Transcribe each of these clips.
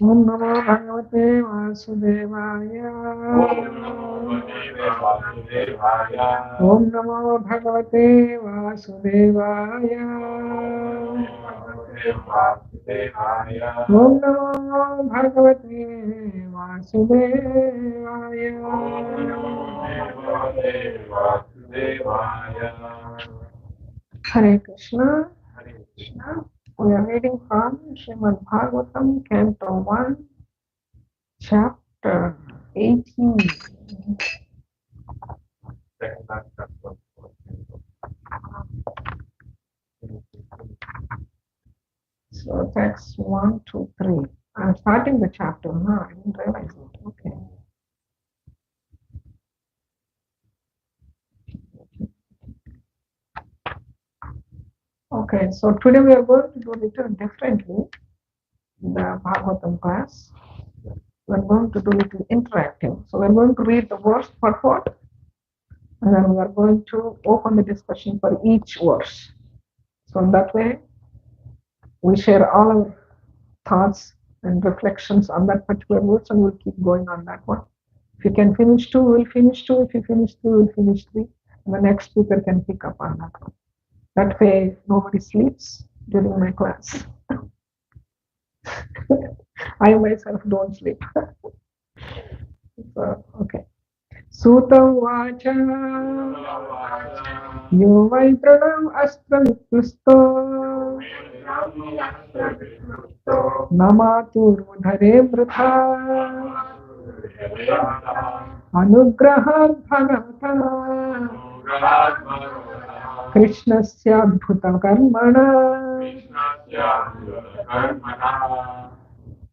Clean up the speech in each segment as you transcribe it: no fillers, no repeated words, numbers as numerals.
Om Namo Bhagavate Vasudevaya. Om Namo Bhagavate Vasudevaya. Om Namo Bhagavate Vasudevaya. Hare Krishna. We are reading from Srimad Bhagavatam, Canto 1, Chapter 18. So text 1, 2, 3. I'm starting the chapter. No, I didn't realize it. Okay. Okay, so today we are going to do a little differently the Bhagavatam class. We're going to do a little interactive. So we're going to read the verse purport, and then we are going to open the discussion for each verse. So in that way, we share all our thoughts and reflections on that particular verse, and we'll keep going on that one. If you can finish 2, we'll finish 2. If you finish 3, we'll finish 3. And the next speaker can pick up on that one. That way nobody sleeps during my class. I myself don't sleep. So, okay. Suta Vacha Yo Vaidranam Astra Vikrusto Namatur Hare Vritha Anugrahad Bhagavata Krishnasya Adbhuta Karmana.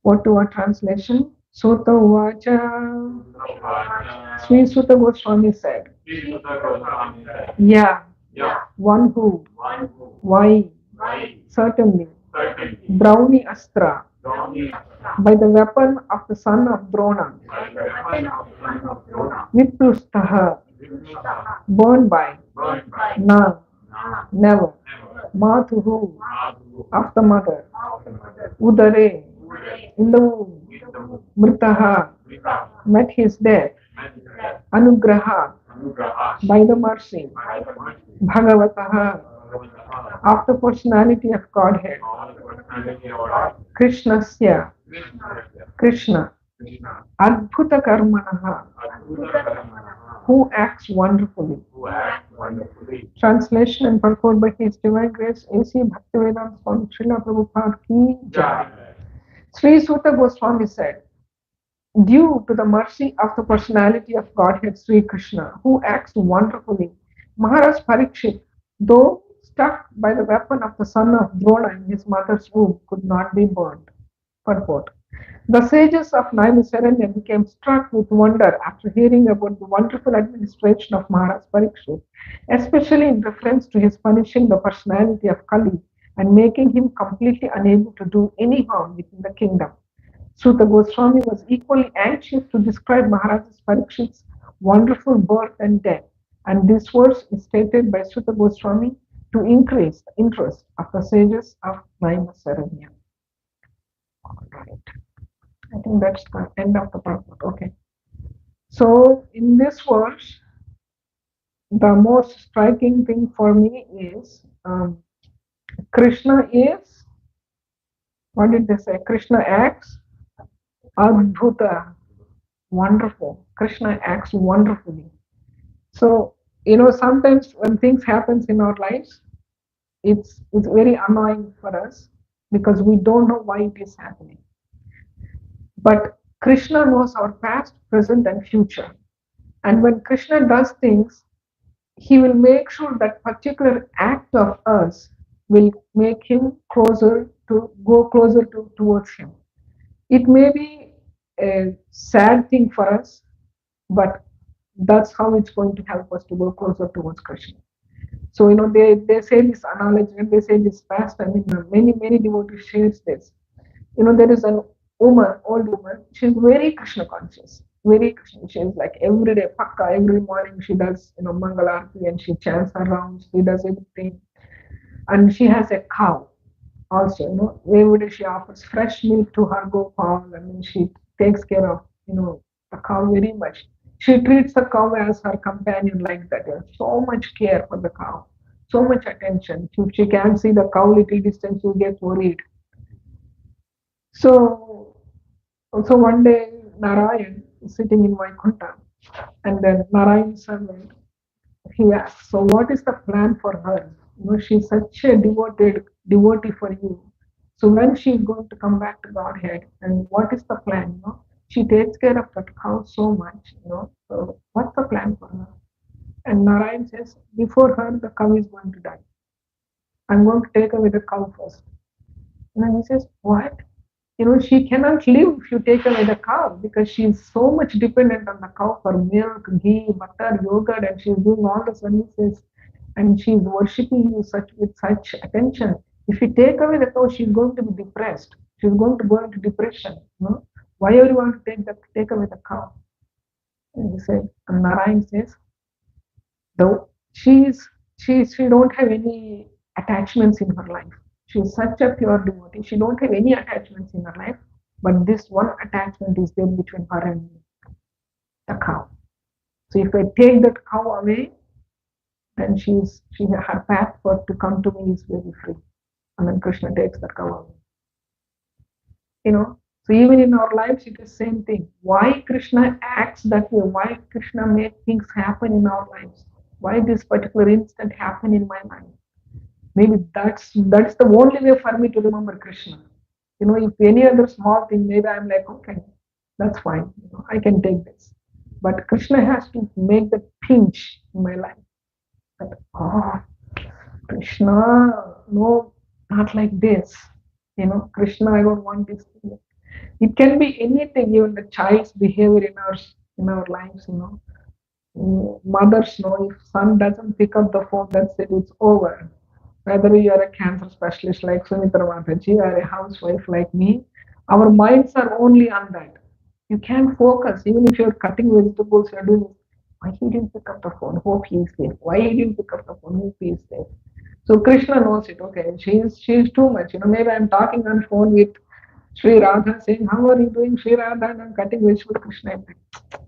What to our translation? Sutta Uvacha. Sri Sutta Goswami said, yeah, one who, why, certainly, Drauni Astra, by the weapon of the son of Drona, Viprustaha, burned by, na, never, Matuhu, of the mother, Udare, in the womb, Mritaha, met his death, Anugraha, by the mercy, Bhagavataha, of the personality of Godhead, Krishnasya, Krishna, Adbhuta Karmanaha, who acts wonderfully. Translation and purport by His Divine Grace A.C. Bhaktivedanta Swami Srila Prabhupada Ki Jai. Sri Sutta Goswami said, due to the mercy of the personality of Godhead Sri Krishna, who acts wonderfully, Maharaj Parikshit, though struck by the weapon of the son of Drona in his mother's womb, could not be burned. Purport. The sages of Naimisaranya became struck with wonder after hearing about the wonderful administration of Maharaj Parikshit, especially in reference to his punishing the personality of Kali and making him completely unable to do any harm within the kingdom. Sutta Goswami was equally anxious to describe Maharaj Parikshit's wonderful birth and death, and this verse is stated by Sutta Goswami to increase the interest of the sages of Naimisaranya. Alright. I think that's the end of the purport. Okay. So in this verse, the most striking thing for me is Krishna is, what did they say? Krishna acts Adbhuta, wonderful. Krishna acts wonderfully. So, sometimes when things happens in our lives, it's very annoying for us because we don't know why it is happening. But Krishna knows our past, present, and future. And when Krishna does things, he will make sure that particular act of us will make him go closer towards him. It may be a sad thing for us, but that's how it's going to help us to go closer towards Krishna. So, they say this analogy and they say this past. I mean, many devotees shares this. There is an old woman, she's very Krishna conscious, very Krishna. She's like every day, pakka, every morning she does, Mangalarti and she chants her rounds, she does everything. And she has a cow also, every day she offers fresh milk to her Gopal. I mean, she takes care of, the cow very much. She treats the cow as her companion like that. So much care for the cow, so much attention. If she can't see the cow little distance, you get worried. So one day Narayan is sitting in Vaikuntha, and then Narayan's servant, he asks, so what is the plan for her? She's such a devotee for you. So when she's going to come back to Godhead, and what is the plan? She takes care of that cow so much, So what's the plan for her? And Narayan says, before her, the cow is going to die. I'm going to take away the cow first. And then he says, what? She cannot live if you take away the cow because she's so much dependent on the cow for milk, ghee, butter, yogurt, and she's doing all the services and she's worshipping you with such attention. If you take away the cow, she's going to be depressed. She's going to go into depression. Why do you want to take away the cow? And he said, and Narayan says, though she don't have any attachments in her life. She's such a pure devotee. She don't have any attachments in her life, but this one attachment is there between her and the cow. So if I take that cow away, and her path for to come to me is very free. And then Krishna takes that cover. So even in our lives, it is same thing. Why Krishna acts that way? Why Krishna makes things happen in our lives? Why this particular instant happened in my life? Maybe that's the only way for me to remember Krishna. If any other small thing, maybe I'm like, okay, that's fine. I can take this. But Krishna has to make the pinch in my life. That, oh, Krishna, no, not like this. Krishna, I don't want this. It can be anything, even the child's behavior in our lives. Mothers know if son doesn't pick up the phone, that's it, it's over. Whether you are a cancer specialist like Sumitra Mataji or a housewife like me, our minds are only on that. You can't focus, even if you're cutting vegetables, you're doing, why he didn't pick up the phone? Hope he is safe. Why he didn't pick up the phone? Hope he is safe. So Krishna knows it. Okay, she's too much. Maybe I'm talking on phone with Sri Radha saying, how are you doing, Sri Radha? And I'm cutting vegetables. Krishna, I'm like,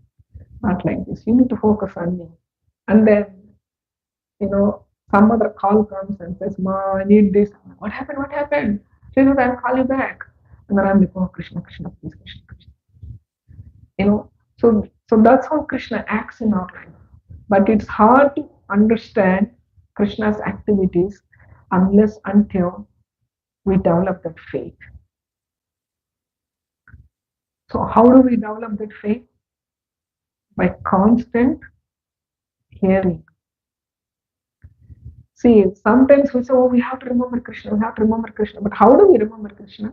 not like this. You need to focus on me. And then, some other call comes and says, Ma, I need this. I'm like, what happened? What happened? Sri Radha, I'll call you back. And then I'm like, oh, Krishna, Krishna, please, Krishna, Krishna. So that's how Krishna acts in our life. But it's hard to understand Krishna's activities until we develop that faith. So how do we develop that faith? By constant hearing. See, sometimes we say, oh, we have to remember Krishna, we have to remember Krishna. But how do we remember Krishna?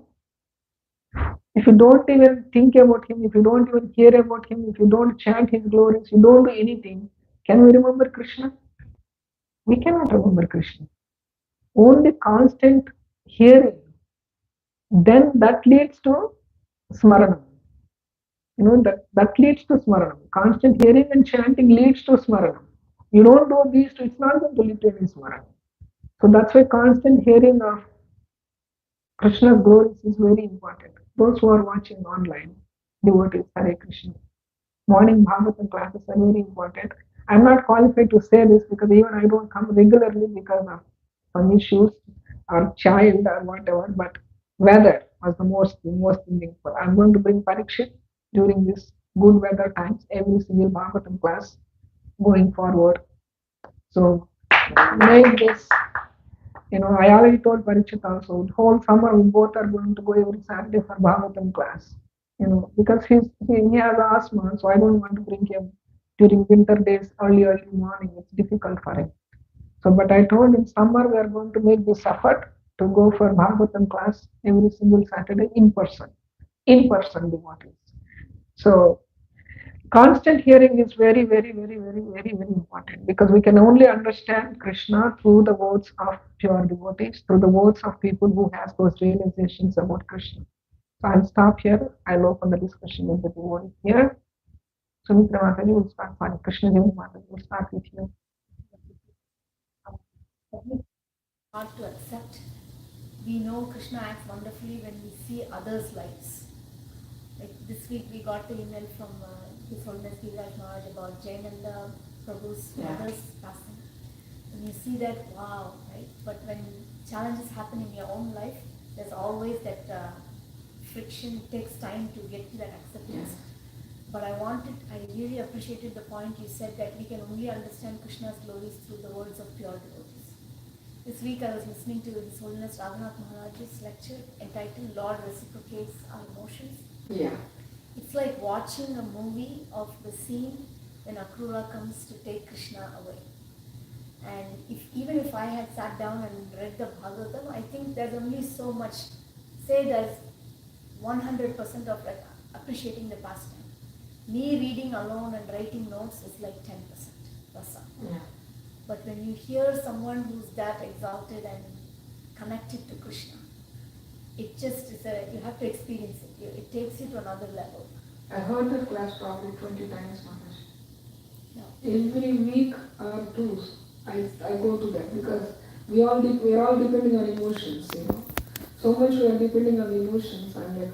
If you don't even think about him, if you don't even hear about him, if you don't chant his glories, you don't do anything, can we remember Krishna? We cannot remember Krishna. Only constant hearing. Then that leads to Smaranam. That leads to Smaranam. Constant hearing and chanting leads to Smaranam. You don't do these two, it's not going to lead to any Smaranam. So that's why constant hearing of Krishna's glories is very important. Those who are watching online, devotees, Hare Krishna. Morning Bhagavatam classes are very important. I'm not qualified to say this because even I don't come regularly because of some issues or child or whatever, but weather was the most meaningful. I'm going to bring Parikshit during this good weather times, every single Bhagavatam class going forward. So make this, I already told Parikshit also, the whole summer we both are going to go every Saturday for Bhagavatam class. Because he has asthma, so I don't want to bring him during winter days, early morning. It's difficult for him. So, but I told him summer we are going to make this effort to go for Bhagavatam class every single Saturday in person devotees. So, constant hearing is very, very, very, very, very, very important because we can only understand Krishna through the words of pure devotees, through the words of people who have those realizations about Krishna. So I'll stop here. I'll open the discussion with the devotees here. Sumitra Mataji will start. Krishna Devi Mataji will start with you. Hard to accept. We know Krishna acts wonderfully when we see others' lives. Like this week we got the email from His Holiness Giriraj Maharaj about Jayananda Prabhu's mother's passing. And you see that, wow, right? But when challenges happen in your own life, there's always that friction. It takes time to get to that acceptance. But I really appreciated the point you said that we can only understand Krishna's glories through the words of pure devotees. This week I was listening to His Holiness Raghunath Maharaj's lecture entitled Lord Reciprocates Our Emotions. Yeah. It's like watching a movie of the scene when Akrura comes to take Krishna away. And even if I had sat down and read the Bhagavatam, I think there's only so much. Say there's 100% of like appreciating the pastime. Me reading alone and writing notes is like 10% rasa. Yeah. But when you hear someone who's that exalted and connected to Krishna, it just is you have to experience it. It takes you to another level. I heard this class probably 20 times. Yeah. Every week or two, I go to that because we are all depending on emotions. So much we are depending on emotions and like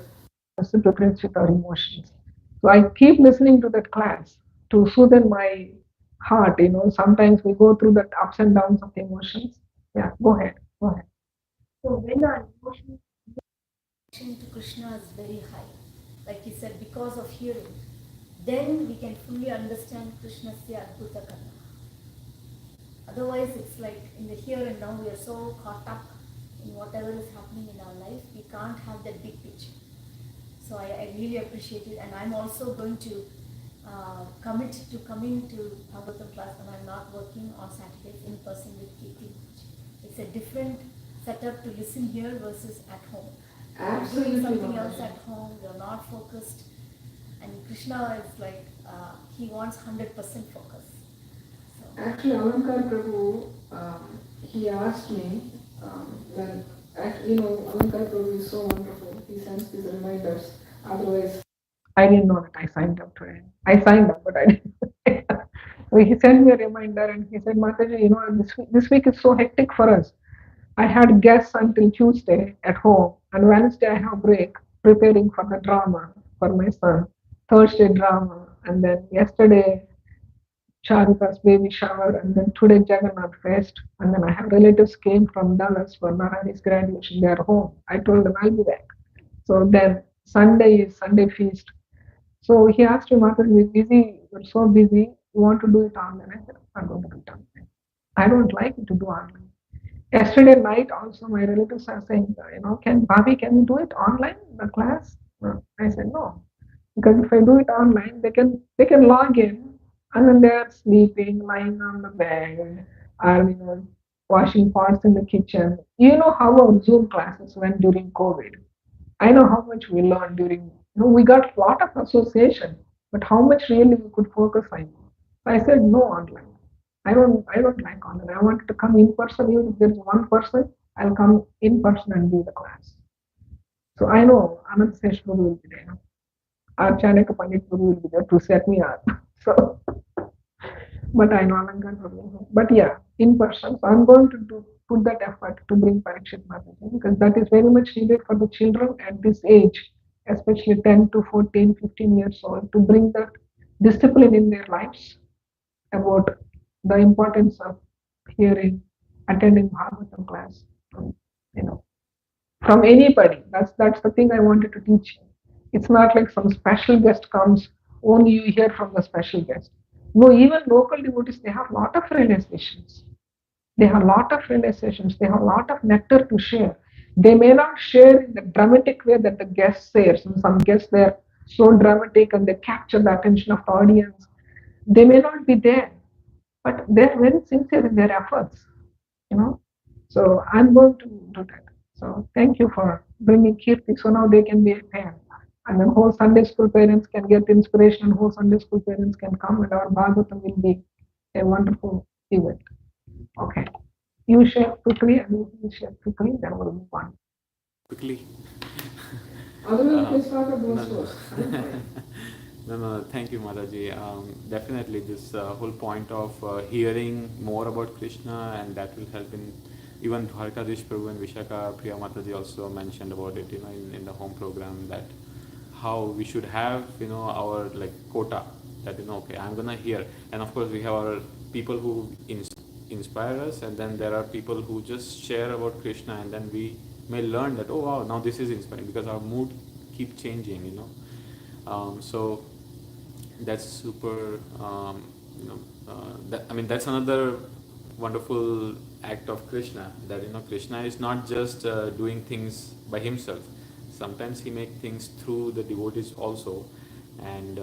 reciprocates with our emotions. So I keep listening to that class to soothe my heart. Sometimes we go through that ups and downs of emotions. Yeah, go ahead. So when our emotion to Krishna is very high, like you said, because of hearing, then we can fully understand Krishna's Adbhuta Karma. Otherwise, it's like in the here and now, we are so caught up in whatever is happening in our life, we can't have that big picture. So I really appreciate it, and I'm also going to commit to coming to Bhagavatam class when I'm not working on Saturdays in person with Kirti. It's a different setup to listen here versus at home. Absolutely. Doing something else at home, you're not focused, and Krishna is like he wants 100% focus. So Actually, Alankar Prabhu, he asked me when, Alankar Prabhu is so wonderful. He sends these reminders. Otherwise, I didn't know that I signed up today. I signed up, but I didn't. So he sent me a reminder and he said, Mataji, this week is so hectic for us. I had guests until Tuesday at home, and Wednesday I have break preparing for the drama for my son. Thursday drama, and then yesterday Charika's baby shower, and then today Jagannath Fest, and then I have relatives came from Dallas for Narani's graduation. They are home. I told them I'll be back. So then Sunday is Sunday feast. So he asked me, Mother, we're busy, we're so busy, you want to do it online? I said, I'm not going to do it online. I don't like it to do online. Yesterday night also my relatives are saying, can Bobby, can you do it online, the class? I said no. Because if I do it online, they can log in and then they're sleeping, lying on the bed, or washing pots in the kitchen. You know how our Zoom classes went during COVID. I know how much we learned during, we got a lot of association, but how much really we could focus on. So I said no online. I don't like online. I want to come in person. Even if there's one person, I'll come in person and do the class. So I know Anand Sesh Guru will be there. Our Chanakya Pandit Guru will be there to set me up. So, but I know Alangan Prabhu. But yeah, in person. So I'm going to put that effort to bring Parikshit Mataji because that is very much needed for the children at this age, especially 10 to 14, 15 years old, to bring that discipline in their lives about the importance of hearing, attending Bhagavatam class, you know, from anybody. That's the thing I wanted to teach you. It's not like some special guest comes, only you hear from the special guest. No, even local devotees, they have a lot of realizations. They have a lot of realizations. They have a lot of nectar to share. They may not share in the dramatic way that the guest shares. And some guests, they're so dramatic and they capture the attention of the audience. They may not be there, but they're very sincere in their efforts, you know. So I'm going to do that. So thank you for bringing Kirti. So now they can be a parent. And then whole Sunday school parents can get inspiration, and whole Sunday school parents can come, and our Bhagavatam will be a wonderful event. Okay. You share quickly, and you will share quickly, then we'll move on. Quickly. Otherwise, please talk about no, those. no, thank you, Mataji. Definitely, this whole point of hearing more about Krishna, and that will help in even Dwarkadish Prabhu and Vishaka Priya Mataji also mentioned about it, in the home program, that how we should have, our like quota, that, okay, I'm gonna hear. And of course, we have our people who inspire us, and then there are people who just share about Krishna, and then we may learn that, oh wow, now this is inspiring, because our mood keep changing. So that's super. That's another wonderful act of Krishna. That Krishna is not just doing things by himself. Sometimes he makes things through the devotees also, and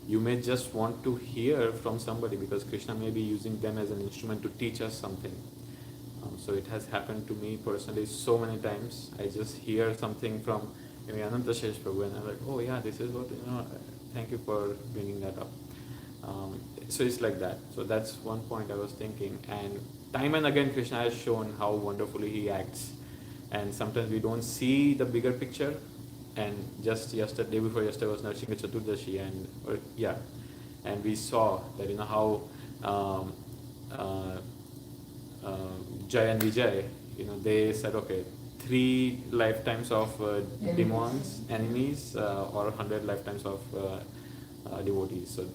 you may just want to hear from somebody, because Krishna may be using them as an instrument to teach us something. So it has happened to me personally so many times. I just hear something from maybe Ananta Shesh Prabhu, and I'm like, oh yeah, this is what, thank you for bringing that up. So it's like that. So that's one point I was thinking. And time and again, Krishna has shown how wonderfully he acts. And sometimes we don't see the bigger picture. And just day before yesterday was Narsingha Chaturdashi, and we saw that, how Jay and Vijay, they said, okay, 3 lifetimes of demons, enemies, or 100 lifetimes of devotees. So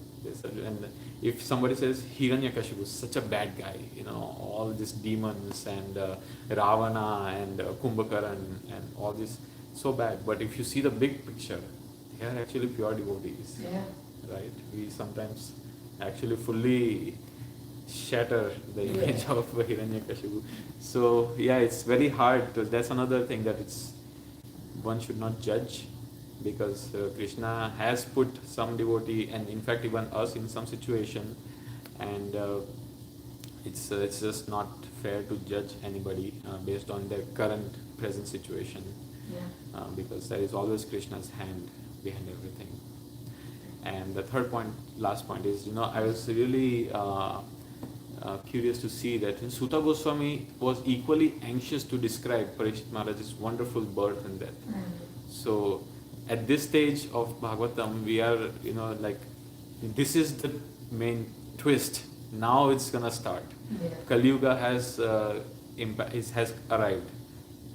and if somebody says Hiranyakashipu is such a bad guy, all these demons and Ravana and Kumbhakaran and all this, so bad. But if you see the big picture, they are actually pure devotees. Yeah. Right? We sometimes actually fully shatter the image of Hiranyakashipu. So yeah, it's very hard. That's another thing that one should not judge, because Krishna has put some devotee and in fact even us in some situation, and it's just not fair to judge anybody based on their current present situation, because there is always Krishna's hand behind everything. And the third point, last point is, I was really curious to see that Suta Goswami was equally anxious to describe Parikshit Maharaj's wonderful birth and death. So at this stage of Bhagavatam, we are, like, this is the main twist. Now it's gonna start. Kali Yuga has arrived.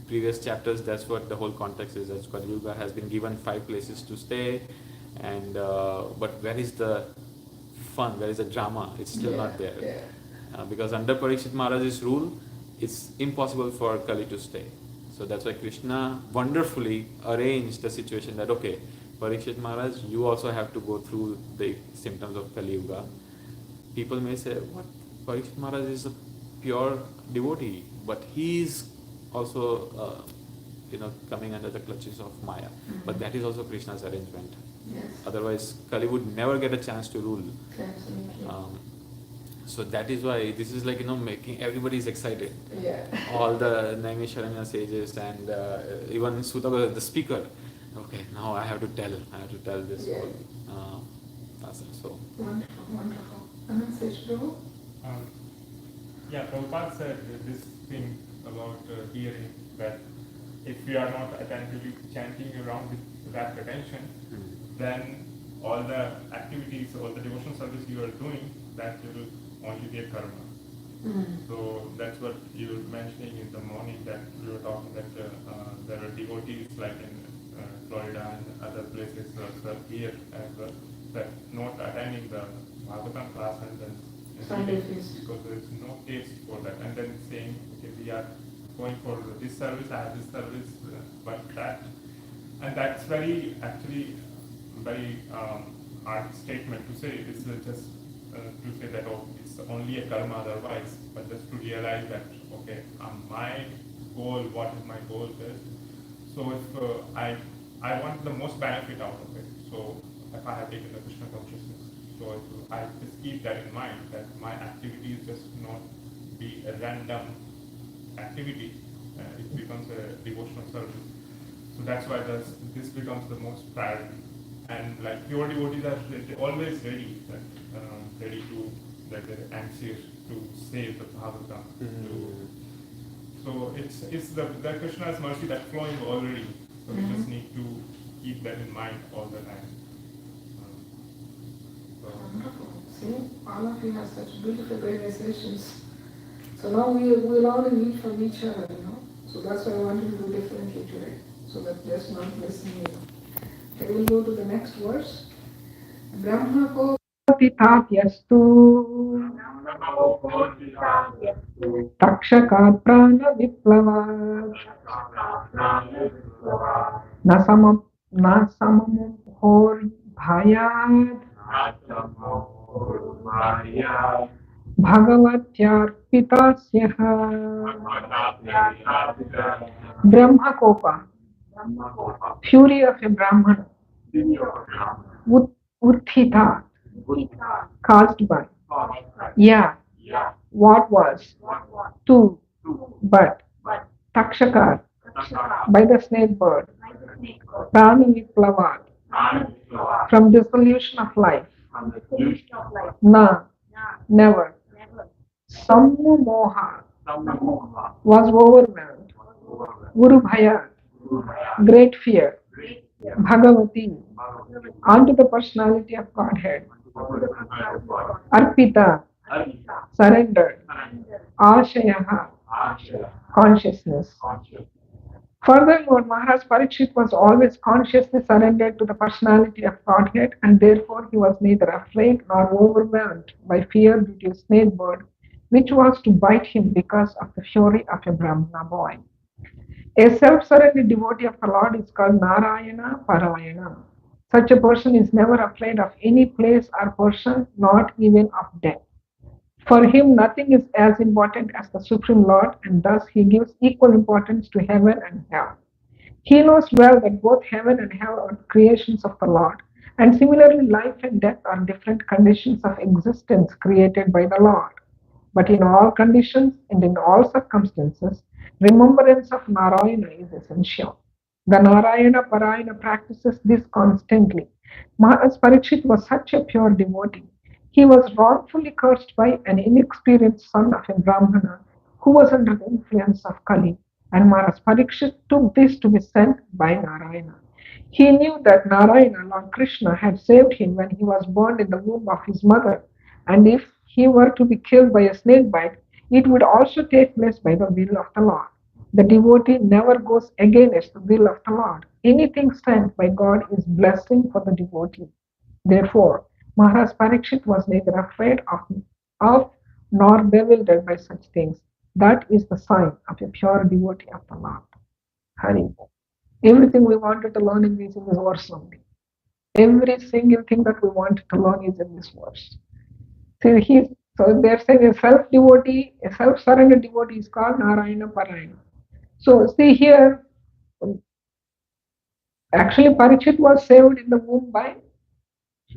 Previous chapters, that's what the whole context is. As Kali Yuga has been given 5 places to stay, and but where is the fun? Where is the drama? It's still not there. Because under Parikshit Maharaj's rule, it's impossible for Kali to stay. So that's why Krishna wonderfully arranged the situation that, okay, Parikshit Maharaj, you also have to go through the symptoms of Kali Yuga. People may say, what? Parikshit Maharaj is a pure devotee, but he is also, coming under the clutches of Maya. But that is also Krishna's arrangement. Otherwise, Kali would never get a chance to rule. So that is why this is like, making everybody is excited. All the Naimisharanya sages and even Suta, the speaker. Okay, now I have to tell this whole lesson. So Wonderful. Prabhupada said this thing about hearing, that if we are not attentively chanting around with that attention, then all the activities, all the devotional service you are doing, that will only be a karma. So that's what you were mentioning in the morning, that we were talking that there are devotees like in Florida and other places here as well, that not attending the Bhagavatam class and then because there is no taste for that, and then saying, okay, we are going for this service, I have this service, but that, and that's very hard statement to say. It's just to say that, oh, it's only a karma otherwise, but just to realize that, okay, my goal, what is my goal is. So if I want the most benefit out of it, so if I have taken the Krishna consciousness, so if I just keep that in mind, that my activity is just not be a random activity, it becomes a devotional service. So that's why this becomes the most priority. And like pure devotees are always ready, ready to, that they're anxious to save the Bhagavatam. So it's the Krishna's mercy that's flowing already. So we just need to keep that in mind all the time. Wonderful. See, all of you have such beautiful realizations. So now we'll only meet from each other, So that's why I wanted to do differently today, so that just not listening, Okay, we'll go to the next verse. Brahma ko patityastu takshakat prana viplava nasamam hor bhayad bhagavatyarpitasyaha. Brahma kopa, fury of a Brahmana, uthita, caused by, what was, to, but, takshakar, by the snake bird, prana viplavat, from dissolution of life, na, never, sammu moha, was overwhelmed, guru bhaya, great fear, bhagavati, onto the personality of Godhead, arpita, surrendered, ashayaha, consciousness, Furthermore, Maharaj Parikshit was always consciously surrendered to the personality of Godhead, and therefore he was neither afraid nor overwhelmed by fear due to a snake bird, which was to bite him because of the fury of a Brahmana boy. A self-surrendered devotee of the Lord is called Narayana Parayana. Such a person is never afraid of any place or person, not even of death. For him, nothing is as important as the Supreme Lord, and thus he gives equal importance to heaven and hell. He knows well that both heaven and hell are creations of the Lord, and similarly, life and death are different conditions of existence created by the Lord. But in all conditions and in all circumstances, remembrance of Narayana is essential. The Narayana Parayana practices this constantly. Maharaj Parikshit was such a pure devotee. He was wrongfully cursed by an inexperienced son of a Brahmana who was under the influence of Kali, and Maharaj Parikshit took this to be sent by Narayana. He knew that Narayana, Lord Krishna, had saved him when he was born in the womb of his mother, and if he were to be killed by a snake bite, it would also take place by the will of the Lord. The devotee never goes against the will of the Lord. Anything sent by God is blessing for the devotee. Therefore, Maharaj Parikshit was neither afraid of nor bewildered by such things. That is the sign of a pure devotee of the Lord. Hari. Everything we wanted to learn in this verse only. Every single thing that we wanted to learn is in this verse. So they're saying a self-devotee, a self-surrendered devotee is called Narayana Parayana. So see here, actually Parikshit was saved in the womb by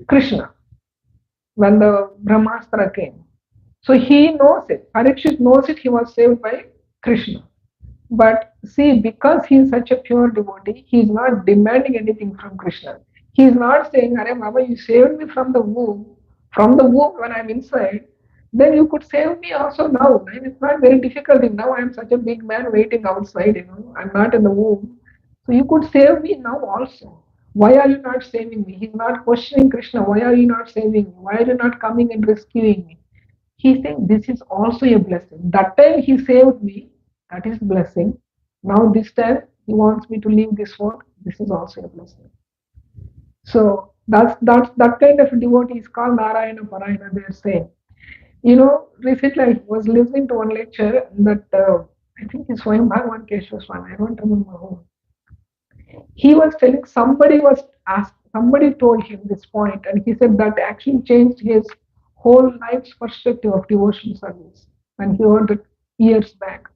Krishna when the Brahmastra came. So he knows it. Parikshit knows it. He was saved by Krishna. But see, because he is such a pure devotee, he is not demanding anything from Krishna. He is not saying, Are Baba, you saved me from the womb. From the womb when I'm inside, then you could save me also now. And it's not very difficult. Now I'm such a big man waiting outside. I'm not in the womb. So you could save me now also. Why are you not saving me? He's not questioning Krishna. Why are you not saving me? Why are you not coming and rescuing me? He's saying this is also a blessing. That time he saved me, that is blessing. Now this time he wants me to leave this world. This is also a blessing. So that's that kind of a devotee is called Narayana Parayana. They're saying. Recently I was listening to one lecture that I think it's Swayam Bhagavan Keshwaswami. I don't remember who. He was telling somebody told him this point, and he said that actually changed his whole life's perspective of devotion service when he heard it years back.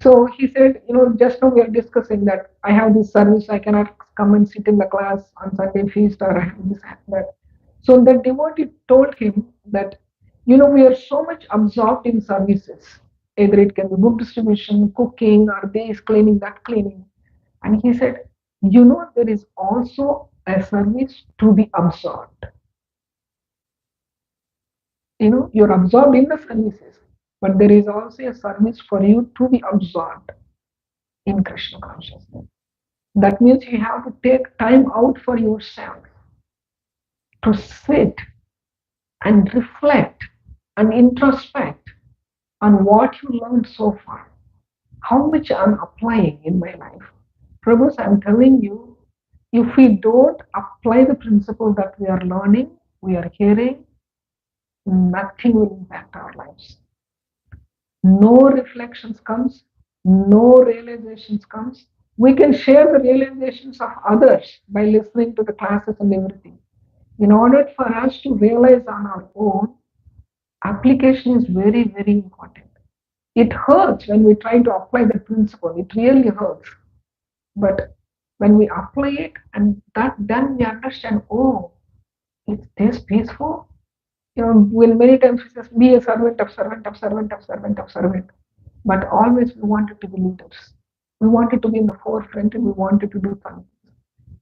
So he said, just now we are discussing that I have this service, I cannot come and sit in the class on Sunday feast, or I have this and that. So the devotee told him that, we are so much absorbed in services. Either it can be book distribution, cooking, or this cleaning, that cleaning. And he said, there is also a service to be absorbed. You're absorbed in the services, but there is also a service for you to be absorbed in Krishna consciousness. That means you have to take time out for yourself to sit and reflect and introspect on what you learned so far, how much I'm applying in my life. Prabhus, I'm telling you, if we don't apply the principle that we are learning, we are hearing, nothing will impact our lives. No reflections comes, no realizations comes. We can share the realizations of others by listening to the classes and everything. In order for us to realize on our own, application is very, very important. It hurts when we try to apply the principle. It really hurts. But when we apply it, and then we understand, oh, it's this peaceful. When many times we just be a servant of servant of servant of servant of servant. But always we wanted to be leaders. We wanted to be in the forefront and we wanted to do something.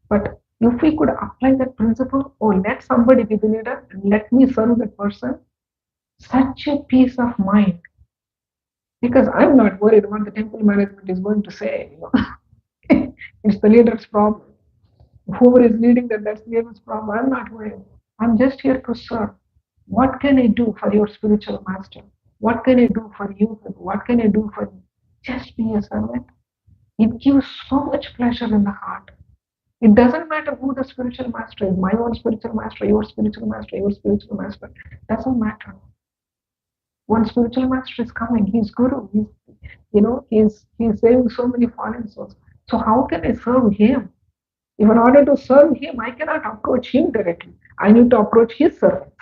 But if we could apply that principle, oh, let somebody be the leader and let me serve that person, such a peace of mind. Because I'm not worried what the temple management is going to say. It's the leader's problem. Whoever is leading that's the leader's problem. I'm not worried. I'm just here to serve. What can I do for your spiritual master? What can I do for you? What can I do for you? Just be a servant. It gives so much pleasure in the heart. It doesn't matter who the spiritual master is, my own spiritual master, your spiritual master, your spiritual master. Doesn't matter. One spiritual master is coming. He's guru. He's saving so many fallen souls. So how can I serve him? If in order to serve him, I cannot approach him directly. I need to approach his servants,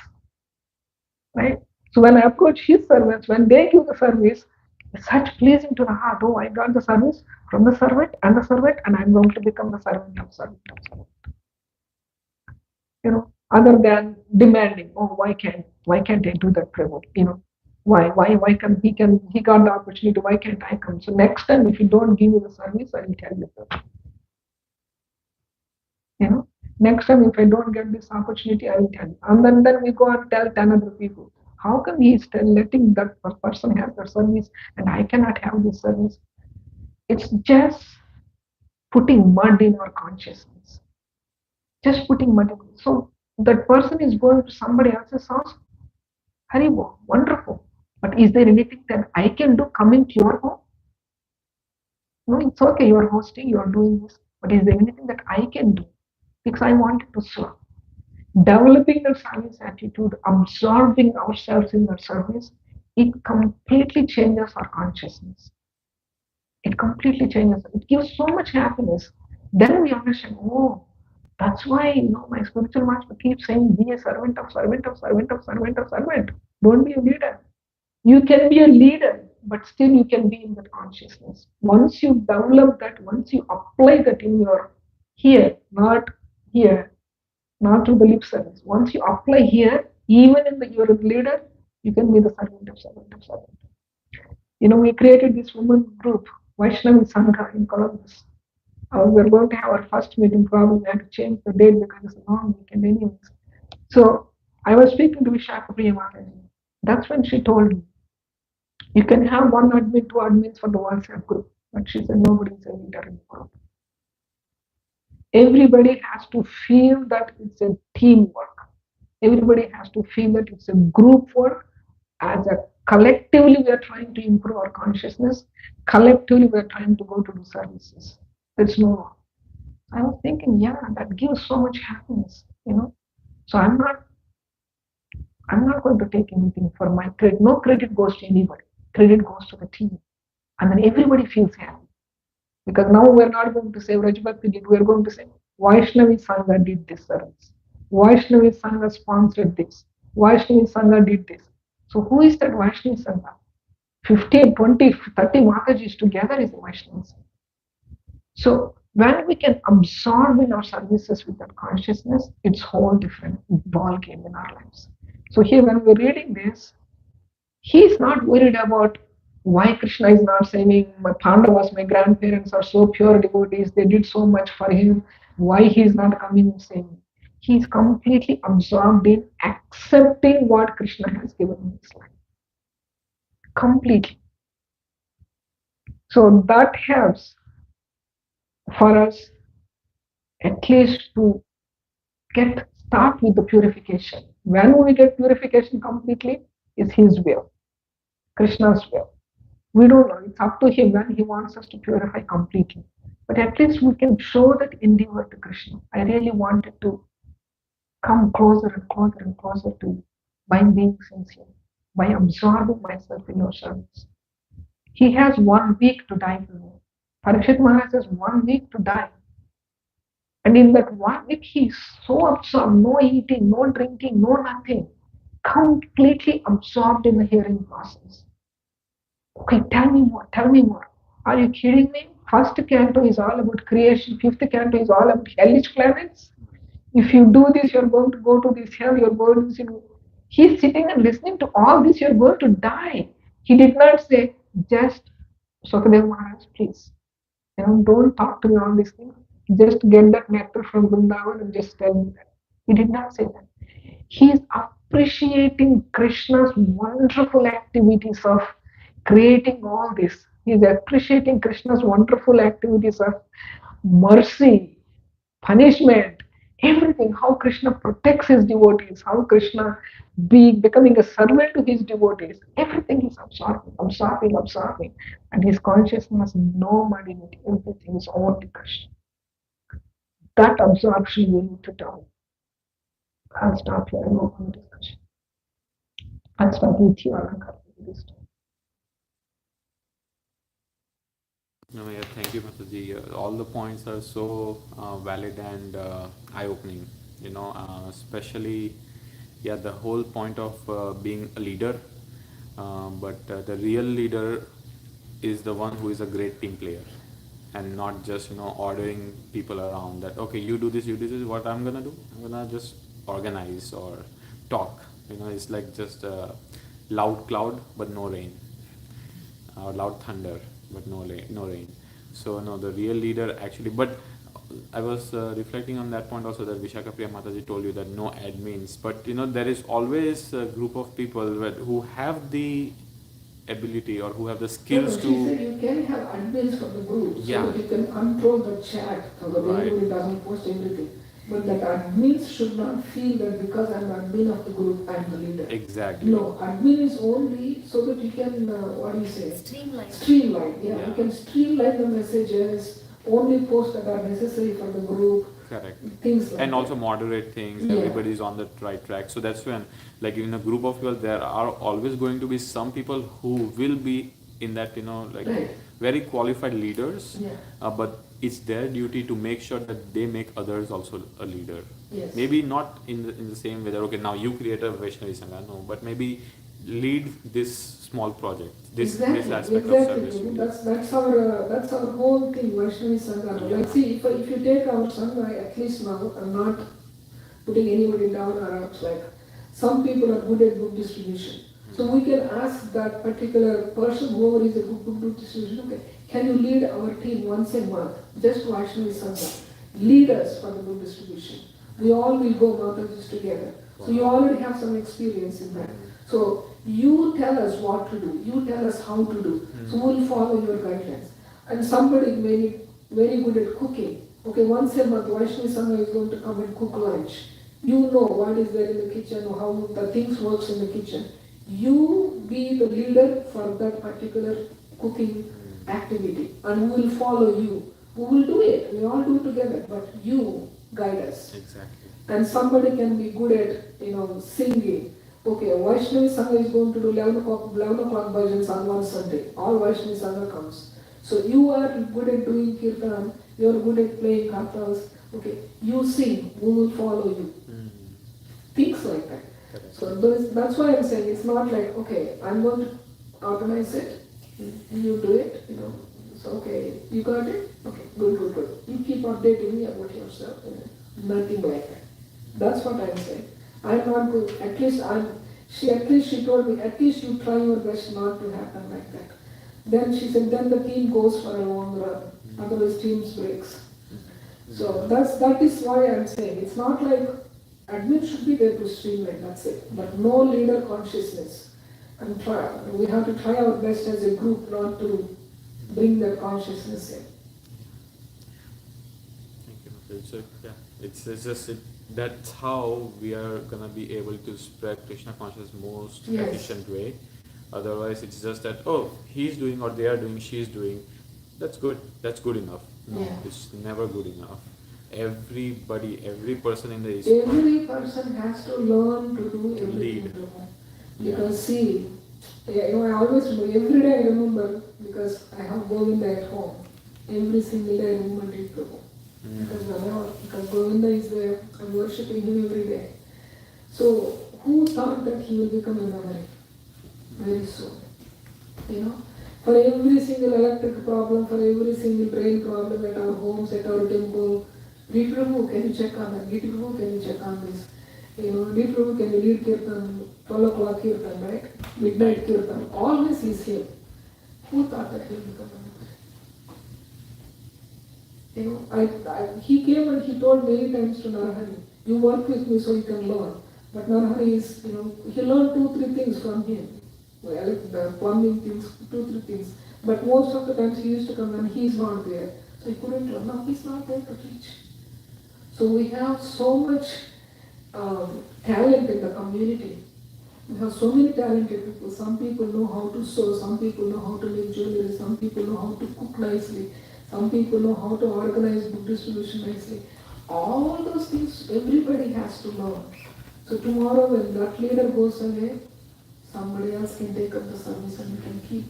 right? So when I approach his servants, when they give the service, it's such pleasing to the heart. Oh, I got the service from the servant, and I'm going to become the servant of servant of servant. Other than demanding, oh, why can't I do that, Prabhu? Why he got the opportunity, why can't I come? So next time, if you don't give me the service, I will tell you, next time if I don't get this opportunity, I will tell you. And then we go and tell 10 other people. How come he is still letting that person have the service and I cannot have this service? It's just putting mud in our consciousness. Just putting mud in. So that person is going to somebody else's house. Haribo, wonderful. But is there anything that I can do coming to your home? No, it's okay. You are hosting, you are doing this. But is there anything that I can do? Because I wanted to serve. Developing the service attitude, absorbing ourselves in the service, it completely changes our consciousness. It completely changes. It gives so much happiness. Then we understand, oh, that's why my spiritual master keeps saying, be a servant of servant of servant of servant of servant. Don't be a leader. You can be a leader, but still you can be in that consciousness. Once you develop that, once you apply that in your here, not here, not through the lip service. Once you apply here, even in you're a leader, you can be the servant of servant of servant. We created this women group, Vaishnavi Sangha in Columbus. We're going to have our first meeting. Probably we have to change the date because it's a long weekend anyways. So I was speaking to Vishakha Mataji. That's when she told me, you can have one admin, two admins for the WhatsApp group. But she said, nobody's a leader in the group. Everybody has to feel that it's a teamwork. Everybody has to feel that it's a group work. As a collectively, we are trying to improve our consciousness. Collectively, we are trying to go to do services. There's no. I was thinking, yeah, that gives so much happiness, So I'm not going to take anything for my credit. No credit goes to anybody. Credit goes to the team, and then everybody feels happy. Because now we're not going to say Vrajabhakti did, we're going to say Vaishnavi Sangha did this service. Vaishnavi Sangha sponsored this. Vaishnavi Sangha did this. So who is that Vaishnavi Sangha? 15, 20, 30 Matajis together is a Vaishnavi Sangha. So when we can absorb in our services with that consciousness, it's a whole different ball game in our lives. So here when we're reading this, he's not worried about why Krishna is not saying, my Pandavas, my grandparents are so pure devotees, they did so much for him, why he's not coming and saying. He's completely absorbed in accepting what Krishna has given in his life. Completely. So that helps for us at least to start with the purification. When we get purification completely, is his will, Krishna's will. We don't know. It's up to him when he wants us to purify completely. But at least we can show that endeavor to Krishna. I really wanted to come closer and closer and closer to you by being sincere, by absorbing myself in your service. He has 1 week to die for me. Parikshit Maharaj has 1 week to die. And in that 1 week, he's so absorbed, no eating, no drinking, no nothing, completely absorbed in the hearing process. Okay, tell me more, tell me more. Are you kidding me? First canto is all about creation, 5th canto is all about hellish planets. If you do this, you're going to go to this hell, you're going to. He's sitting and listening to all this, you're going to die. He did not say, just Sukadev Maharaj, please. Don't talk to me on these things. Just get that nectar from Vrindavan and just tell me that. He did not say that. He is appreciating Krishna's wonderful activities of creating all this. He is appreciating Krishna's wonderful activities of mercy, punishment. Everything, how Krishna protects his devotees, how Krishna becoming a servant to his devotees, everything is absorbing, and his consciousness no mud in it, everything is only Krishna. That absorption we need to down. I'll stop here and open discussion. I'll start with you, Alankar, this time. No, yeah, thank you, Mataji. All the points are so valid and eye-opening. Especially, yeah, the whole point of being a leader. But the real leader is the one who is a great team player, and not just ordering people around that. Okay, you do this, you do this. What I'm gonna do? I'm gonna just organize or talk. It's like just a loud cloud but no rain, or loud thunder but no rain. So no, the real leader actually. But I was reflecting on that point also, that Vishaka Priya Mataji told you that no admins, but there is always a group of people who have the ability or who have the skills She to. said you can have admins for the group, Yeah. so that you can control the chat so that Right. everybody doesn't post everything. But that admins should not feel that because I'm admin of the group, I'm the leader. Exactly. No, admin is only so that you can, what do you say? Streamline. Streamline, yeah. Yeah. You can streamline the messages, only post that are necessary for the group, Correct. things like And that. also moderate things. Yeah. Everybody is on the right track. So that's when, like in a group of people, there are always going to be some people who will be in that, like Right. very qualified leaders. Yeah. But it's their duty to make sure that they make others also a leader. Yes. Maybe not in the same way that, okay, now you create a Vaishnavi Sangha, no, but maybe lead this small project, this aspect of service. That's our whole thing, Vaishnavi Sangha. Yeah. Like, see, if you take our Sangha, at least now, I'm not putting anybody down or up, like, some people are good at book distribution. So we can ask that particular person, whoever is a good book distribution, okay, can you lead our team once a month, just Vaishnavi Sangha, lead us for the book distribution. We all will go mountains together. So you already have some experience in that. So you tell us what to do, you tell us how to do. So we'll follow your guidelines. And somebody very good at cooking. Okay, once a month, Vaishnavi Sangha is going to come and cook lunch. You know what is there in the kitchen, how the things works in the kitchen. You be the leader for that particular cooking activity, and we will follow you. We will do it. We all do it together, but you guide us. Exactly. And somebody can be good at singing. Okay, Vaishnavi Sangha is going to do 11 o'clock bhajans on one Sunday. All Vaishnavi Sangha comes. So you are good at doing kirtan, you are good at playing kartals. Okay, you sing, we will follow you. Things like that. Correct. So that's why I'm saying it's not like, okay, I'm going to organize it, you do it, So, okay, you got it? Okay, good. You keep updating me about yourself. Nothing like that. That's what I'm saying. I'm not good. At least she told me, at least you try your best not to happen like that. Then she said, then the team goes for a long run. Otherwise teams breaks. So that is why I'm saying it's not like admin should be there to streamline, that's it. But no leader consciousness. And we have to try our best as a group not to bring that consciousness in. Thank you, Mataji. So yeah, it's just that's how we are gonna be able to spread Krishna consciousness most Yes. efficient way. Otherwise, it's just that, oh, he's doing or they are doing, she's doing. That's good. That's good enough. No, Yeah. it's never good enough. Everybody, every person in the Every person has to learn to do everything. Lead. Because see, I always remember, every day I remember, because I have Govinda at home. Every single day I remember Deep Prabhu. Because Govinda is there, I'm worshipping him every day. So who thought that he will become a memory very soon? For every single electric problem, for every single drain problem at our homes, at our temple, Deep Prabhu, can you check on that? Deep Prabhu, can you check on this? Deep Prabhu, can you lead kirtan, 12 o'clock kirtan, right? Midnight kirtan. Always he's here. Who thought that he will become a memory? He came and he told many times to Narahari, you work with me so you can learn. But Narahari is, he learned 2-3 things from him. The plumbing things, 2-3 things. But most of the times he used to come and he's not there. So he couldn't learn. Now he's not there to teach. So we have so much talent in the community. We have so many talented people. Some people know how to sew, some people know how to make jewelry, some people know how to cook nicely, some people know how to organize book distribution nicely. All those things everybody has to learn. So tomorrow when that leader goes away, somebody else can take up the service and we can keep.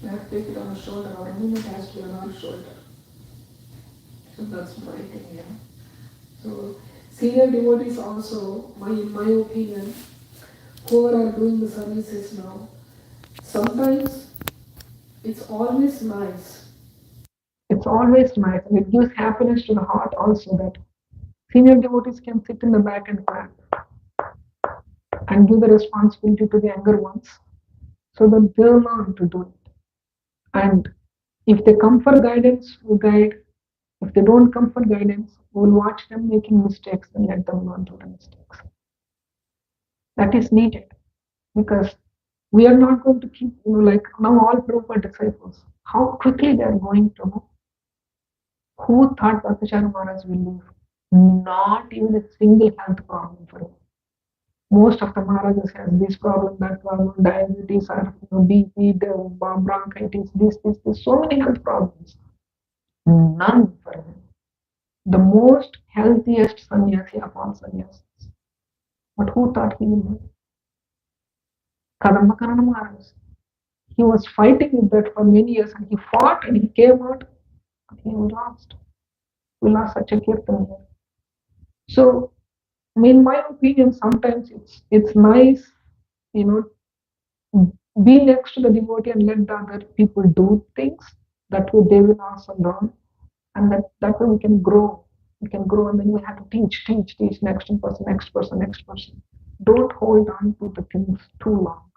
We have to take it on our shoulder. Our movement has to be on our shoulder. So that's my thing, yeah. So senior devotees also, in my opinion, who are doing the services now, sometimes it's always nice. It's always nice and it gives happiness to the heart also that senior devotees can sit in the back and clap and give the responsibility to the younger ones so that they'll learn to do it. And if they come for guidance, we guide. If they don't come for guidance, we'll watch them making mistakes and let them learn through the mistakes. That is needed because we are not going to keep, like now all Prabhupada disciples, how quickly they are going to know. Who thought Bhaktacharya Maharaj will leave? Not even a single health problem for him. Most of the Maharajas have this problem, that problem, diabetes, or BP, bronchitis, this, so many health problems. None for him. The most healthiest sannyasi of all sannyasis. But who thought he would live? Kadambakarana Maharaj. He was fighting with that for many years and he fought and he came out and he lost. We lost such a kirtan here. So, in my opinion, sometimes it's nice, be next to the devotee and let the other people do things. That way they will also learn. And that way we can grow. We can grow and then we have to teach next person. Don't hold on to the things too long.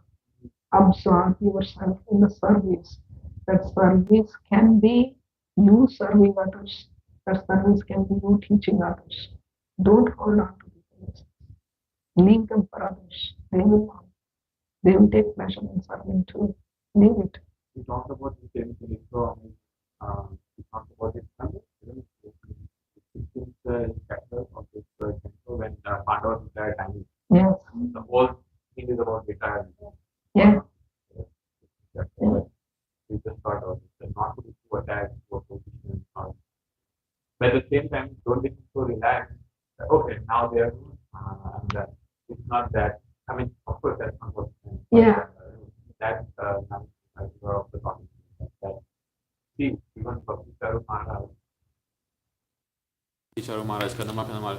Absorb yourself in the service. That service can be you serving others. That service can be you teaching others. Don't hold on to the things. Leave them for others. They will learn. They will take pleasure in serving too. Leave it. We talked about the same thing. So, we talked about it. The chapter of this temple when Pandavas retired. Yes. The whole thing is about retirement. Yeah. We just thought of it, not to be too attached to a position. But at the same time, don't be so relaxed. Okay, now they are good. And it's not that. I mean, of course, that's not what. Yeah. That's of the topic. That see, even Bhakti Charu Maharaj, Kadamba Maharaj,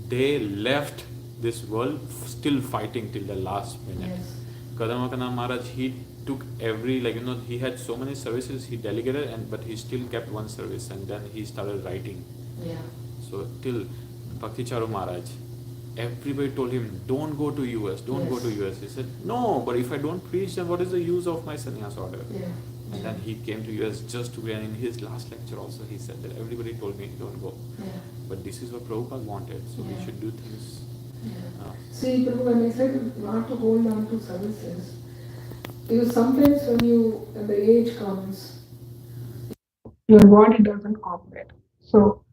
they left this world still fighting till the last minute. Yes. Kadamba Maharaj, he took every, he had so many services he delegated, but he still kept one service and then he started writing. Yeah. So till Bhakti Charu Maharaj, everybody told him, don't go to US, don't go to US. He said, no, but if I don't preach, then what is the use of my sannyas order? Yeah. And then he came to US just to, and in his last lecture also he said that everybody told me don't go. Yeah. But this is what Prabhupada wanted, so we should do things. Yeah. See, Prabhupada, I said not to hold on to services. Because sometimes when the age comes, your body doesn't cooperate. So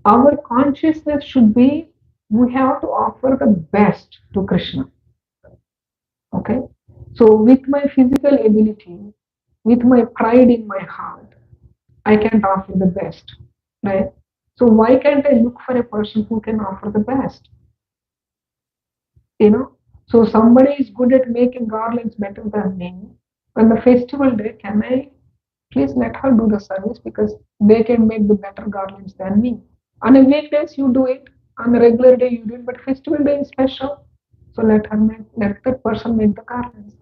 our consciousness should be, we have to offer the best to Krishna. Okay? So with my physical ability, with my pride in my heart, I can't offer the best. Right? So why can't I look for a person who can offer the best? So somebody is good at making garlands better than me. On the festival day, can I please let her do the service because they can make the better garlands than me. On a weekdays you do it, on a regular day you do it, but festival day is special. So let that person make the garlands.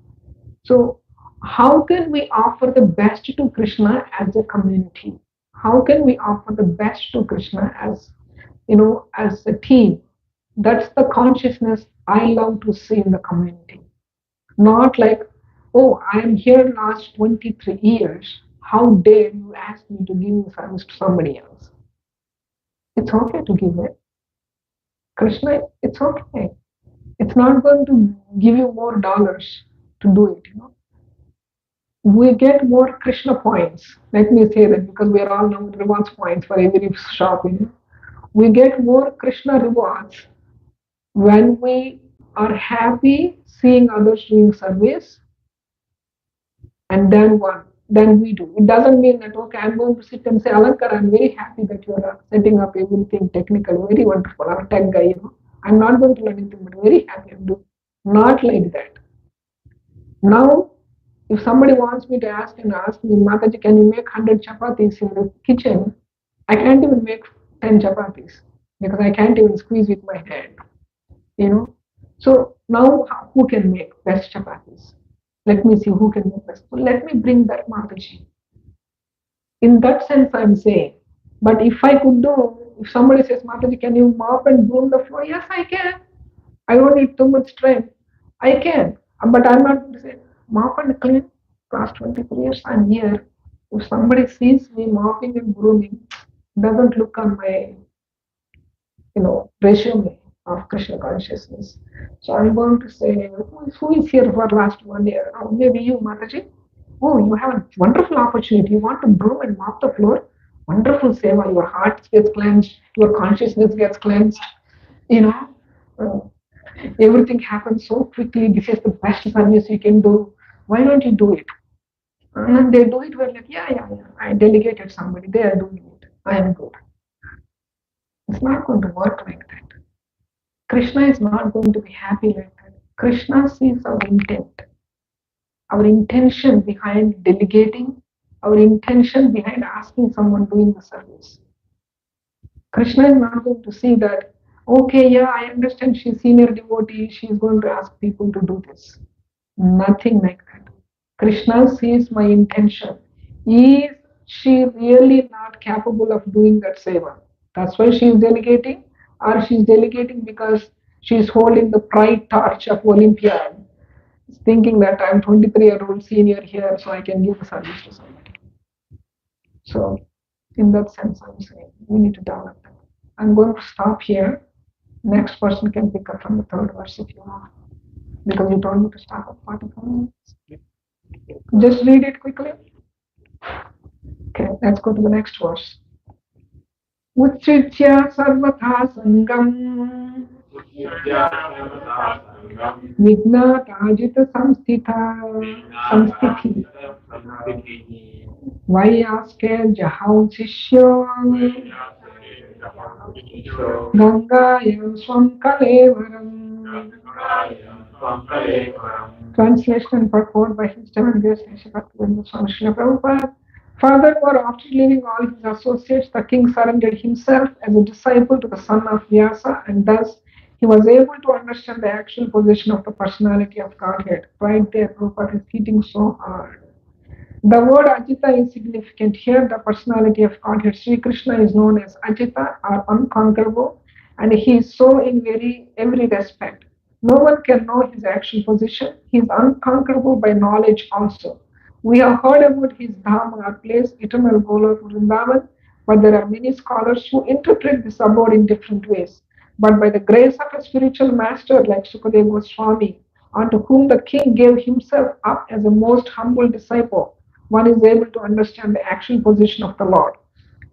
So how can we offer the best to Krishna as a community? How can we offer the best to Krishna as a team? That's the consciousness I love to see in the community. Not like, oh, I am here last 23 years. How dare you ask me to give service to somebody else? It's okay to give it. Krishna, it's okay. It's not going to give you more dollars to do it, We get more Krishna points. Let me say that because we are all now rewards points for every shopping. We get more Krishna rewards when we are happy seeing others doing service, and then we do. It doesn't mean that, okay, I'm going to sit and say, Alankar, I'm very happy that you are setting up everything technical, very wonderful. I'm a tech guy, I'm not going to learn anything, but very happy I'm doing. Not like that. Now, if somebody wants me to ask me, Mataji, can you make 100 chapatis in the kitchen? I can't even make 10 chapatis because I can't even squeeze with my hand, you know. So now who can make best chapatis? Let me see who can make best. So let me bring that Mataji. In that sense, I'm saying. But if I could do, if somebody says, Mataji, can you mop and broom the floor? Yes, I can. I don't need too much strength. I can. But I'm not going to say, mop and clean. Last 23 years, I'm here. If somebody sees me mopping and brooming, doesn't look on my, resume of Krishna consciousness. So I'm going to say, who is here for last 1 year? Oh, maybe you, Mataji. Oh, you have a wonderful opportunity. You want to broom and mop the floor. Wonderful seva. Your heart gets cleansed. Your consciousness gets cleansed. You know, uh, everything happens so quickly. This is the best service you can do. Why don't you do it? And then they do it. We're like, yeah. I delegated somebody. They are doing it. I am good. It's not going to work like that. Krishna is not going to be happy like that. Krishna sees our intent, our intention behind delegating, our intention behind asking someone doing the service. Krishna is not going to see that, okay, yeah, I understand she's senior devotee, she's going to ask people to do this. Nothing like that. Krishna sees my intention. Is she really not capable of doing that seva? That's why she is delegating, or she's delegating because she's holding the pride torch of Olympiad, thinking that I'm 23-year-old senior here, so I can give the service to somebody. So, in that sense, I'm saying we need to develop that. I'm going to stop here. Next person can pick up from the third verse if you want, because you told me to stop at 45 minutes. Just read it quickly. Okay, let's go to the next verse. Uchitya sarvatha sangam vignatājita samstithi vayaske jahau shishyo gangayam swam kalevaram. Translation and purport by His Divine Grace Srila Prabhupada. Furthermore, after leaving all his associates, the king surrendered himself as a disciple to the son of Vyasa, and thus he was able to understand the actual position of the personality of Godhead. Right there, Prabhupada is hitting so hard. The word Ajita is significant here. The personality of Godhead, Sri Krishna, is known as Ajita or unconquerable, and he is so in every respect. No one can know his actual position. He is unconquerable by knowledge also. We have heard about his Dham or place, eternal Golok Vrindavan, but there are many scholars who interpret this abode in different ways. But by the grace of a spiritual master like Sukadeva Goswami, unto whom the king gave himself up as a most humble disciple, one is able to understand the actual position of the Lord,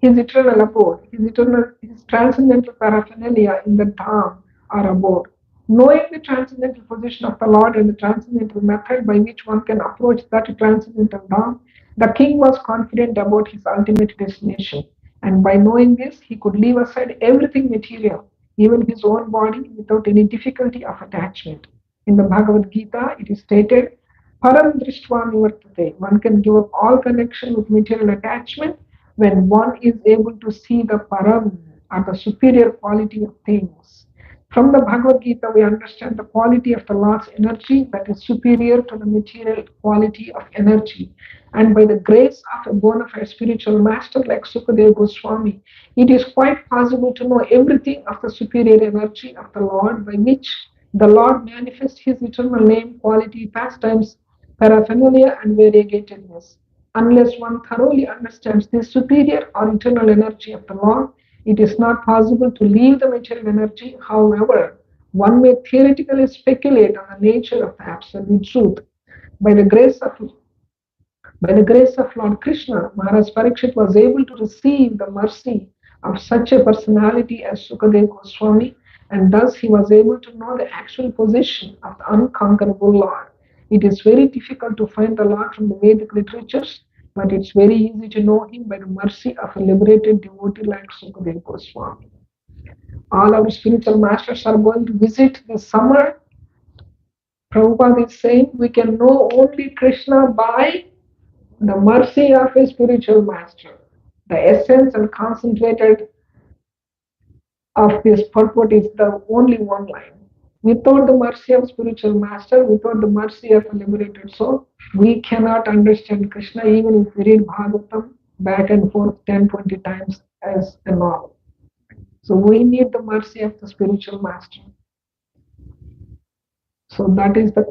his eternal abode, his transcendental paraphernalia in the Dham or abode. Knowing the transcendental position of the Lord and the transcendental method by which one can approach that transcendental Dham, the king was confident about his ultimate destination. And by knowing this, he could leave aside everything material, even his own body, without any difficulty of attachment. In the Bhagavad Gita, it is stated, Param Drishtva Nivartate. One can give up all connection with material attachment when one is able to see the Param, or the superior quality of things. From the Bhagavad Gita, we understand the quality of the Lord's energy that is superior to the material quality of energy. And by the grace of a bona fide spiritual master like Sukadeva Goswami, it is quite possible to know everything of the superior energy of the Lord, by which the Lord manifests his eternal name, quality, pastimes, paraphernalia, and variegatedness. Unless one thoroughly understands this superior or eternal energy of the Lord, it is not possible to leave the material energy. However, one may theoretically speculate on the nature of the absolute truth. By the grace of Lord Krishna, Maharaj Parikshit was able to receive the mercy of such a personality as Sukadeva Goswami, and thus he was able to know the actual position of the unconquerable Lord. It is very difficult to find the Lord from the Vedic literatures, but it's very easy to know him by the mercy of a liberated devotee like Sukadeva Goswami. All our spiritual masters are going to visit this summer. Prabhupada is saying we can know only Krishna by the mercy of a spiritual master. The essence and concentrated of this purport is the only one line. Without the mercy of spiritual master, without the mercy of a liberated soul, we cannot understand Krishna even if we read Bhagavatam back and forth 10, 20 times as a novel. So we need the mercy of the spiritual master. So that is the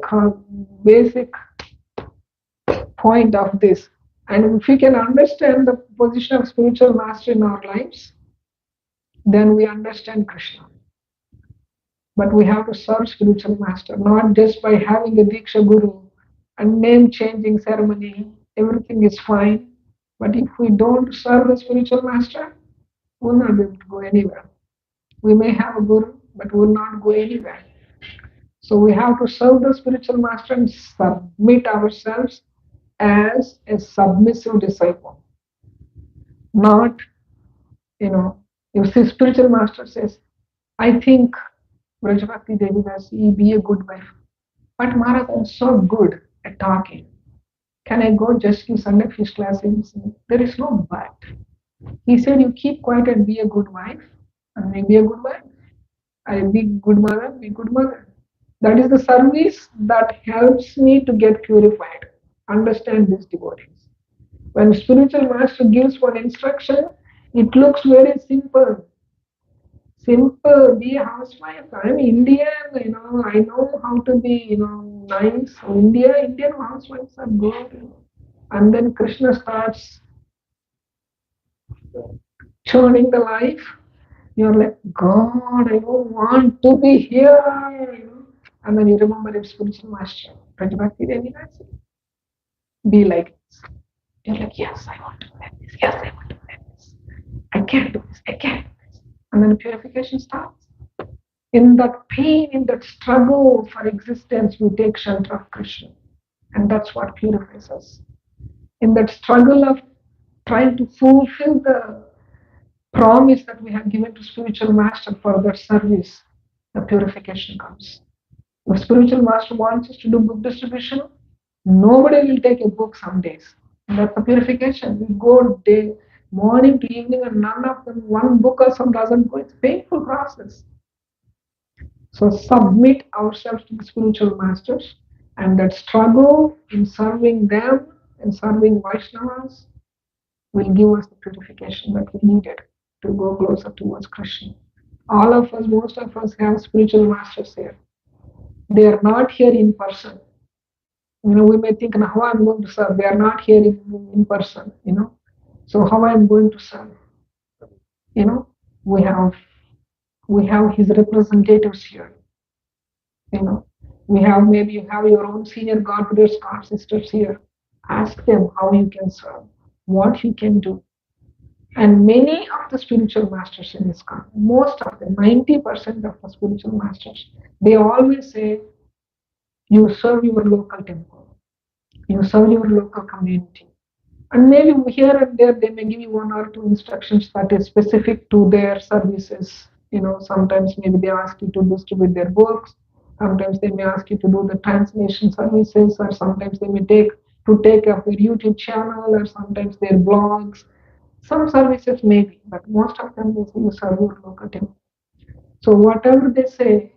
basic point of this. And if we can understand the position of spiritual master in our lives, then we understand Krishna. But we have to serve spiritual master, not just by having a Diksha Guru and name changing ceremony, everything is fine. But if we don't serve the spiritual master, we will not be able to go anywhere. We may have a Guru, but we will not go anywhere. So we have to serve the spiritual master and submit ourselves as a submissive disciple. Not, if the spiritual master says, I think Vrajabhakti Devi Dasi, be a good wife. But Maharaj, I'm so good at talking. Can I go just to Sunday fish classes? There is no but. He said, you keep quiet and be a good wife. And I be a good wife. I be good mother, be good mother. That is the service that helps me to get purified. Understand these devotees. When spiritual master gives one instruction, it looks very simple. Simple, be a housewife. I'm Indian, I know how to be, nice. Indian housewives are good. And then Krishna starts churning the life. You're like, God, I don't want to be here. And then you remember your spiritual master, Vrajabhakti Devi Dasi. Be like this. You're like, yes, I want to do this. Yes, I want to do this. I can't do this. I can't do this. And then purification starts. In that pain, in that struggle for existence, we take shelter of Krishna. And that's what purifies us. In that struggle of trying to fulfill the promise that we have given to spiritual master for that service, the purification comes. If spiritual master wants us to do book distribution, nobody will take a book some days. And that's the purification. We go day, morning to evening, and none of them, one book or some doesn't go. It's a painful process. So submit ourselves to the spiritual masters, and that struggle in serving them and serving Vaishnavas will give us the purification that we needed to go closer towards Krishna. All of us, most of us have spiritual masters here. They are not here in person. We may think, how I'm going to serve. They are not here in person, So how I'm going to serve? We have his representatives here. Maybe you have your own senior godbrothers, god sisters here. Ask them how you can serve, what you can do. And many of the spiritual masters in ISKCON, most of them, 90% of the spiritual masters, they always say, you serve your local temple, you serve your local community. And maybe here and there, they may give you one or two instructions that is specific to their services. Sometimes maybe they ask you to distribute their books. Sometimes they may ask you to do the translation services, or sometimes they may take up their YouTube channel, or sometimes their blogs. Some services maybe, but most of them they say you serve your local temple. So whatever they say,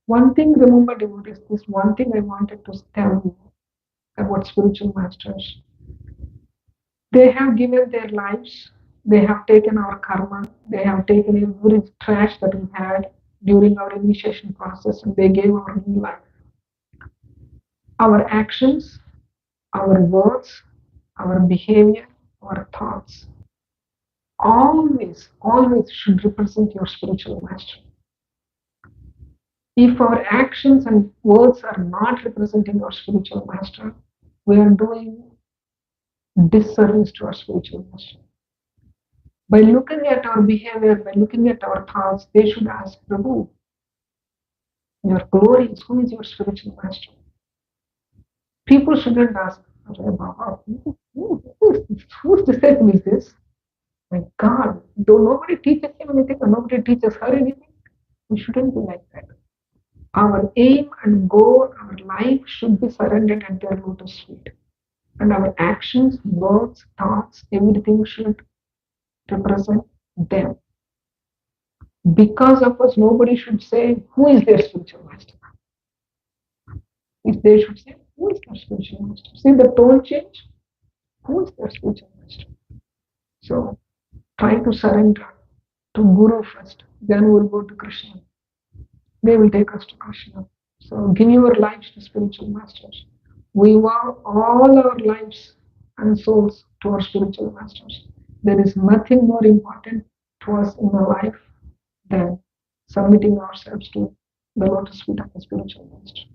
one thing remember, devotees, this one thing I wanted to tell you about spiritual masters. They have given their lives, they have taken our karma, they have taken every trash that we had during our initiation process, and they gave our new life. Our actions, our words, our behavior, our thoughts, always should represent your spiritual master. If our actions and words are not representing our spiritual master, we are doing disservice to our spiritual master. By looking at our behavior, by looking at our thoughts, they should ask Prabhu, your glories, who is your spiritual master? People shouldn't ask, Baba, whose disciple is this? My God, though nobody teaches him anything and nobody teaches her anything, we shouldn't be like that. Our aim and goal, our life should be surrendered at their lotus feet. And our actions, words, thoughts, everything should represent them. Because of us, nobody should say, who is their spiritual master? If they should say, who is their spiritual master? See the tone change? Who is their spiritual master? So try to surrender to Guru first, then we'll go to Krishna. They will take us to Krishna. So give your lives to spiritual masters. We vow all our lives and souls to our spiritual masters. There is nothing more important to us in our life than submitting ourselves to the lotus feet of the spiritual master.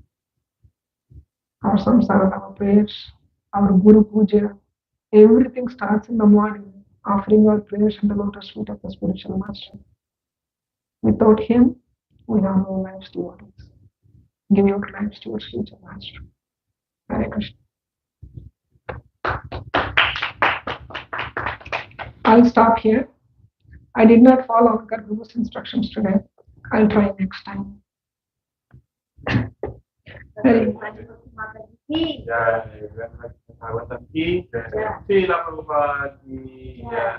Our samsara, our prayers, our Guru Puja, everything starts in the morning, offering our prayers at the lotus feet of the spiritual master. Without him, we have no lives devotees. Give your lives to your spiritual master. Hare Krishna. I'll stop here. I did not follow Ankar Guru's instructions today. I'll try next time. Hare Jai Vrajabhakti Srila Prabhupada ki Jai.